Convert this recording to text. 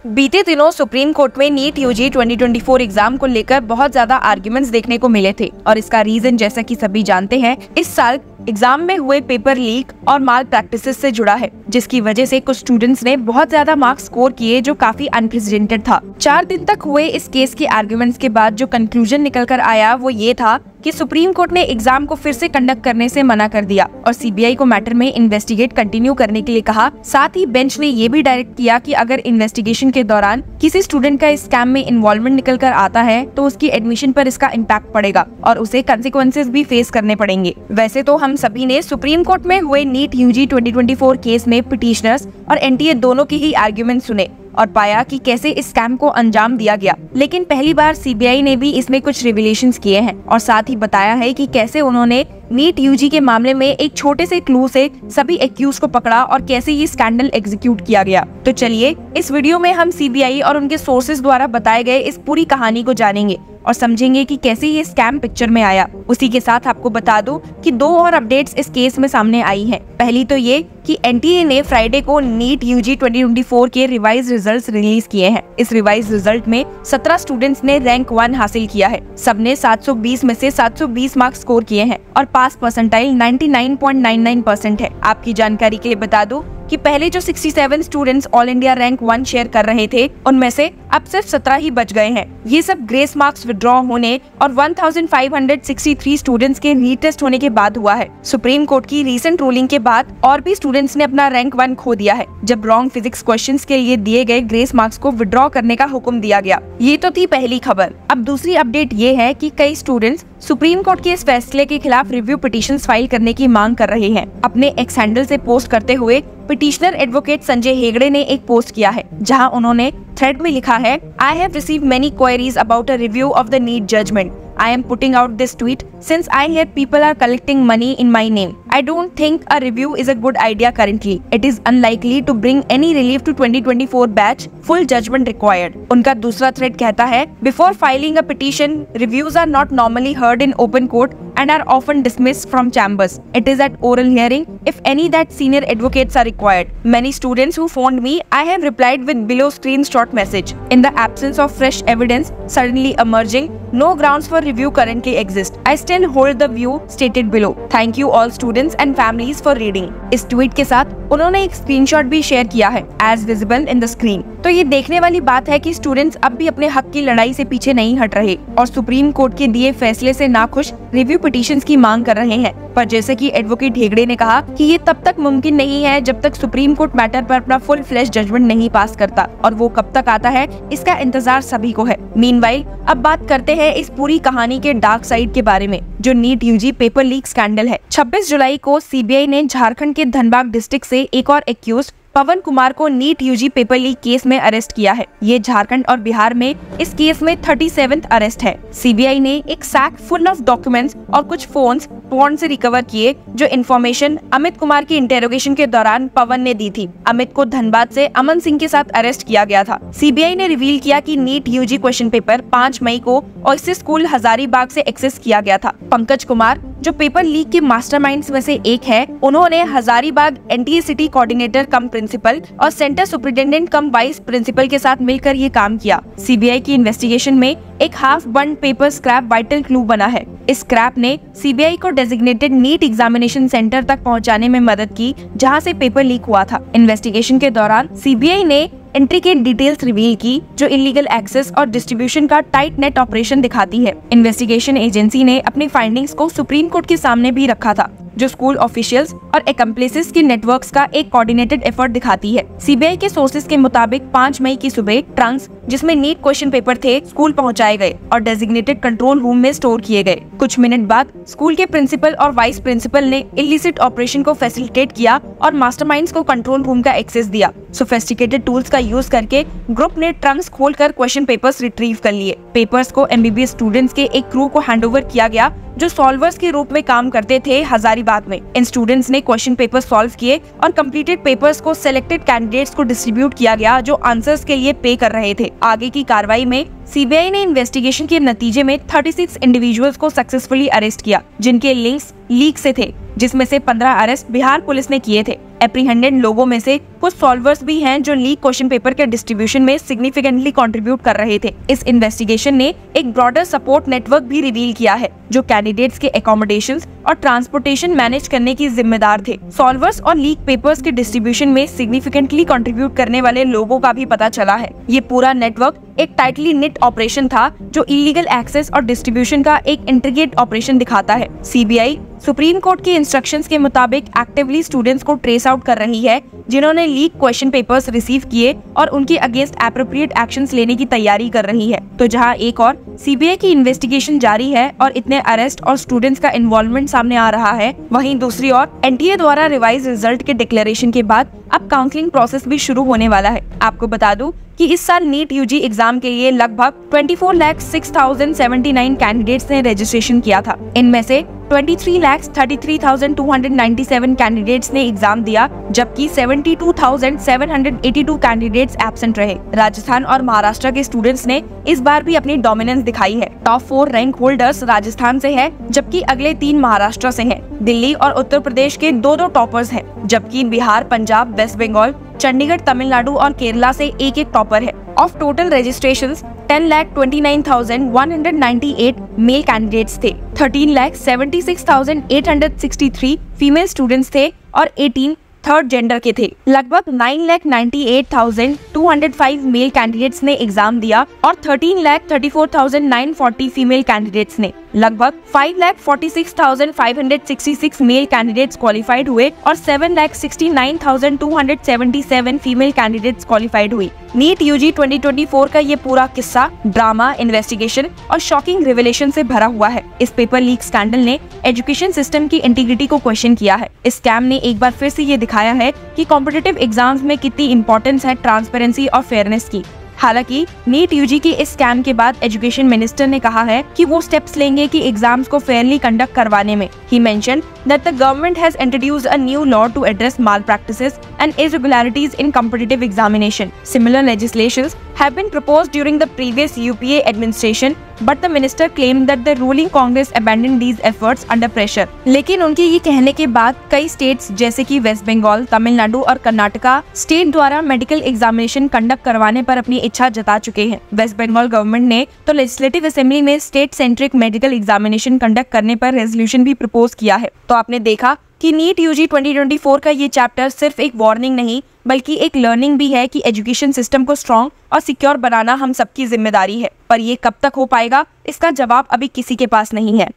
बीते दिनों supreme court में नीट यूजी 2024 एग्जाम को लेकर बहुत ज्यादा आर्ग्यूमेंट्स देखने को मिले थे और इसका रीजन जैसा कि सभी जानते हैं, इस साल एग्जाम में हुए पेपर लीक और माल प्रैक्टिसेस से जुड़ा है, जिसकी वजह से कुछ स्टूडेंट्स ने बहुत ज्यादा मार्क्स स्कोर किए जो काफी अनप्रेसिडेंटेड था। 4 दिन तक हुए इस केस के आर्ग्यूमेंट्स के बाद जो कंक्लूजन निकल कर आया वो ये था कि सुप्रीम कोर्ट ने एग्जाम को फिर से कंडक्ट करने से मना कर दिया और सीबीआई को मैटर में इन्वेस्टिगेट कंटिन्यू करने के लिए कहा। साथ ही बेंच ने ये भी डायरेक्ट किया कि अगर इन्वेस्टिगेशन के दौरान किसी स्टूडेंट का इस स्कैम में इन्वॉल्वमेंट निकल कर आता है तो उसकी एडमिशन पर इसका इम्पैक्ट पड़ेगा और उसे कंसिक्वेंसेस भी फेस करने पड़ेंगे। वैसे तो हम सभी ने सुप्रीम कोर्ट में हुए नीट यूजी 2024 केस में पिटिशनर्स और एनटीए दोनों के ही आर्ग्यूमेंट सुने और पाया कि कैसे इस स्कैम को अंजाम दिया गया, लेकिन पहली बार सीबीआई ने भी इसमें कुछ रिविलेशंस किए हैं और साथ ही बताया है कि कैसे उन्होंने नीट यूजी के मामले में एक छोटे से क्लू से सभी एक्यूज को पकड़ा और कैसे ये स्कैंडल एग्जीक्यूट किया गया। तो चलिए इस वीडियो में हम सीबीआई और उनके सोर्सेज द्वारा बताए गए इस पूरी कहानी को जानेंगे और समझेंगे कि कैसे ये स्कैम पिक्चर में आया। उसी के साथ आपको बता दूं कि 2 और अपडेट्स इस केस में सामने आई हैं। पहली तो ये कि एनटीए ने फ्राइडे को नीट यूजी 2024 के रिवाइज रिजल्ट्स रिलीज किए हैं। इस रिवाइज रिजल्ट में 17 स्टूडेंट्स ने रैंक 1 हासिल किया है। सबने 720 में से 720 मार्क्स स्कोर किए हैं और पास परसेंटाइल 99.99% है। आपकी जानकारी के लिए बता दूं कि पहले जो 67 students all India rank 1 share कर रहे थे उनमें से अब सिर्फ 17 ही बच गए हैं। ये सब ग्रेस मार्क्स विड्रॉ होने और 1563 स्टूडेंट्स के रीटेस्ट होने के बाद हुआ है। सुप्रीम कोर्ट की रीसेंट रूलिंग के बाद और भी स्टूडेंट्स ने अपना रैंक 1 खो दिया है, जब रॉन्ग फिजिक्स क्वेश्चंस के लिए दिए गए ग्रेस मार्क्स को विड्रॉ करने का हुक्म दिया गया। ये तो थी पहली खबर। अब दूसरी अपडेट ये है कि कई स्टूडेंट्स सुप्रीम कोर्ट के इस फैसले के खिलाफ रिव्यू पिटीशंस फाइल करने की मांग कर रहे हैं। अपने एक्स हैंडल से पोस्ट करते हुए पिटिशनर एडवोकेट संजय हेगड़े ने एक पोस्ट किया है, जहां उन्होंने थ्रेड में लिखा है, I have received many queries about a review of the NEET judgement. I am putting out this tweet since I hear people are collecting money in my name. I don't think a review is a good idea currently. It is unlikely to bring any relief to 2024 batch. Full judgment required. उनका दूसरा thread कहता है, Before filing a petition, reviews are not normally heard in open court and are often dismissed from chambers. It is at oral hearing, if any, that senior advocates are required. Many students who phoned me, I have replied with below screenshot message. In the absence of fresh evidence suddenly emerging, no grounds for review currently exist. I still hold the view stated below. Thank you all students and families for reading. इस tweet के साथ उन्होंने एक screenshot भी share किया है, as visible in the screen. तो ये देखने वाली बात है कि स्टूडेंट्स अब भी अपने हक की लड़ाई से पीछे नहीं हट रहे और सुप्रीम कोर्ट के दिए फैसले से नाखुश रिव्यू पिटीशंस की मांग कर रहे हैं। पर जैसे कि एडवोकेट हेगड़े ने कहा कि ये तब तक मुमकिन नहीं है जब तक सुप्रीम कोर्ट मैटर पर अपना फुल फ्लैश जजमेंट नहीं पास करता, और वो कब तक आता है इसका इंतजार सभी को है। मीनवाइल अब बात करते हैं इस पूरी कहानी के डार्क साइड के बारे में, जो NEET UG paper leak scandal है। 26 जुलाई को सीबीआई ने झारखंड के धनबाद डिस्ट्रिक्ट से एक और एक्यूज पवन कुमार को NEET UG paper leak case में अरेस्ट किया है। ये झारखंड और बिहार में इस केस में 37th अरेस्ट है। सीबीआई ने एक सैक फुल ऑफ डॉक्यूमेंट्स और कुछ फोन्स से रिकवर किए, जो इन्फॉर्मेशन अमित कुमार की इंटेरोगेशन के दौरान पवन ने दी थी। अमित को धनबाद से अमन सिंह के साथ अरेस्ट किया गया था। सीबीआई ने रिवील किया कि नीट यूजी क्वेश्चन पेपर 5 मई को ओएसिस स्कूल हजारीबाग से एक्सेस किया गया था। पंकज कुमार, जो पेपर लीक के मास्टरमाइंड्स में से एक है, उन्होंने हजारीबाग एनटीए सिटी कोऑर्डिनेटर कम प्रिंसिपल और सेंटर सुपरिटेंडेंट कम वाइस प्रिंसिपल के साथ मिलकर ये काम किया। सीबीआई की इन्वेस्टिगेशन में एक half burned paper scrap vital clue बना है। इस स्क्रैप ने सीबीआई को डेजिग्नेटेड नीट एग्जामिनेशन सेंटर तक पहुंचाने में मदद की, जहां से पेपर लीक हुआ था। इन्वेस्टिगेशन के दौरान सीबीआई ने इंट्रिकेट डिटेल्स रिवील की, जो इलीगल एक्सेस और डिस्ट्रीब्यूशन का टाइट नेट ऑपरेशन दिखाती है। इन्वेस्टिगेशन एजेंसी ने अपनी फाइंडिंग्स को सुप्रीम कोर्ट के सामने भी रखा था, जो स्कूल ऑफिशियल्स और एक्म्प्लिसेस के नेटवर्क्स का एक कोऑर्डिनेटेड एफर्ट दिखाती है। सीबीआई के सोर्सेज के मुताबिक 5 मई की सुबह ट्रंक्स जिसमें नीट क्वेश्चन पेपर थे स्कूल पहुंचाए गए और डेजिग्नेटेड कंट्रोल रूम में स्टोर किए गए। कुछ मिनट बाद स्कूल के प्रिंसिपल और वाइस प्रिंसिपल ने इलिसिट ऑपरेशन को फैसिलिटेट किया और मास्टरमाइंड्स को कंट्रोल रूम का एक्सेस दिया। सोफिस्टिकेटेड टूल्स का यूज करके ग्रुप ने ट्रंक्स खोलकर क्वेश्चन पेपर्स रिट्रीव कर लिए। पेपर्स को एमबीबीएस स्टूडेंट्स के एक क्रू को हैंडओवर किया गया, जो सॉल्वर्स के रूप में काम करते थे हजारीबाग में। इन स्टूडेंट्स ने क्वेश्चन पेपर सॉल्व किए और कंप्लीटेड पेपर्स को सिलेक्टेड कैंडिडेट्स को डिस्ट्रीब्यूट किया गया, जो आंसर्स के लिए पे कर रहे थे। आगे की कार्रवाई में सीबीआई ने इन्वेस्टिगेशन के नतीजे में 36 इंडिविजुअल्स को सक्सेसफुली अरेस्ट किया, जिनके लिंक्स लीक से थे, जिसमें से 15 अरेस्ट बिहार पुलिस ने किए थे। एप्रीहेंडेड लोगों में से कुछ सॉल्वर्स भी हैं जो लीक क्वेश्चन पेपर के डिस्ट्रीब्यूशन में सिग्निफिकेंटली कंट्रीब्यूट कर रहे थे। इस इन्वेस्टिगेशन ने एक ब्रॉडर सपोर्ट नेटवर्क भी रिवील किया है जो कैंडिडेट्स के एकोमोडेशंस और ट्रांसपोर्टेशन मैनेज करने की जिम्मेदार थे। सॉल्वर्स और लीक पेपर्स के डिस्ट्रीब्यूशन में सिग्निफिकेंटली कंट्रीब्यूट करने वाले लोगों का भी पता चला है। ये पूरा नेटवर्क एक टाइटली निट ऑपरेशन था जो इलीगल एक्सेस और डिस्ट्रीब्यूशन का एक इंट्रिकेट ऑपरेशन दिखाता है। सीबीआई सुप्रीम कोर्ट के इंस्ट्रक्शंस के मुताबिक एक्टिवली स्टूडेंट्स को ट्रेस आउट कर रही है जिन्होंने लीक क्वेश्चन पेपर्स रिसीव किए और उनके अगेंस्ट एप्रोप्रिएट एक्शंस लेने की तैयारी कर रही है। तो जहां एक और सीबीआई की इन्वेस्टिगेशन जारी है और इतने अरेस्ट और स्टूडेंट्स का इन्वॉल्वमेंट सामने आ रहा है, वहीं दूसरी ओर एनटीए द्वारा रिवाइज रिजल्ट के डिक्लेरेशन के बाद अब काउंसलिंग प्रोसेस भी शुरू होने वाला है। आपको बता दूं कि इस साल नीट यूजी एग्जाम के लिए लगभग 24,06,079 कैंडिडेट्स ने रजिस्ट्रेशन किया था। इनमें से 23,33,297 कैंडिडेट्स ने एग्जाम दिया, जबकि 72,782 कैंडिडेट्स एब्सेंट रहे। राजस्थान और महाराष्ट्र के स्टूडेंट्स ने इस बार भी अपनी डोमिनेंस दिखाई है। टॉप 4 रैंक होल्डर्स राजस्थान से है, जबकि अगले 3 महाराष्ट्र से हैं। दिल्ली और उत्तर प्रदेश के 2 टॉपर्स हैं, जबकि बिहार, पंजाब, वेस्ट बंगाल, चंडीगढ़, तमिलनाडु और केरला से एक टॉपर है। Of total registrations 10,29,198 male candidates थे, 13,76,863 फीमेल स्टूडेंट्स थे और 18 थर्ड जेंडर के थे। लगभग 9,98,205 मेल कैंडिडेट्स ने एग्जाम दिया और 13,34,940 फीमेल कैंडिडेट्स ने। लगभग 5,46,566 मेल कैंडिडेट्स क्वालिफाइड हुए और 7,69,277 फीमेल कैंडिडेट्स क्वालिफाइड हुई। नीट यूजी 2024 का ये पूरा किस्सा ड्रामा, इन्वेस्टिगेशन और शॉकिंग रिवेलेशन से भरा हुआ है। इस पेपर लीक स्कैंडल ने एजुकेशन सिस्टम की इंटीग्रिटी को क्वेश्चन किया है। इस स्कैम ने एक बार फिर से ये दिखाया है कि कॉम्पिटिटिव एग्जाम्स में कितनी इंपॉर्टेंस है ट्रांसपेरेंसी और फेयरनेस की। हालांकि नीट यूजी की इस स्कैम के बाद एजुकेशन मिनिस्टर ने कहा है कि वो स्टेप्स लेंगे कि एग्जाम्स को फेयरली कंडक्ट करवाने में। He mentioned that the government has introduced a new law to address malpractices and irregularities in competitive examination. Similar legislations have been proposed during the previous UPA administration, but the minister claimed that the ruling Congress abandoned these efforts under pressure. लेकिन उनके ये कहने के बाद कई states जैसे कि waste Bengal, Tamil Nadu और कर्नाटका स्टेट द्वारा मेडिकल एग्जामिनेशन कंडक्ट करवाने पर अपनी इच्छा जता चुके हैं। वेस्ट बंगाल गवर्नमेंट ने तो लेजिस्लेटिव असेंबली में state centric medical examination conduct करने पर रेजोल्यूशन भी प्रपोज किया है। तो आपने देखा कि नीट यूजी 2024 का ये चैप्टर सिर्फ एक वार्निंग नहीं बल्कि एक लर्निंग भी है कि एजुकेशन सिस्टम को स्ट्रॉन्ग और सिक्योर बनाना हम सबकी जिम्मेदारी है। पर ये कब तक हो पाएगा, इसका जवाब अभी किसी के पास नहीं है।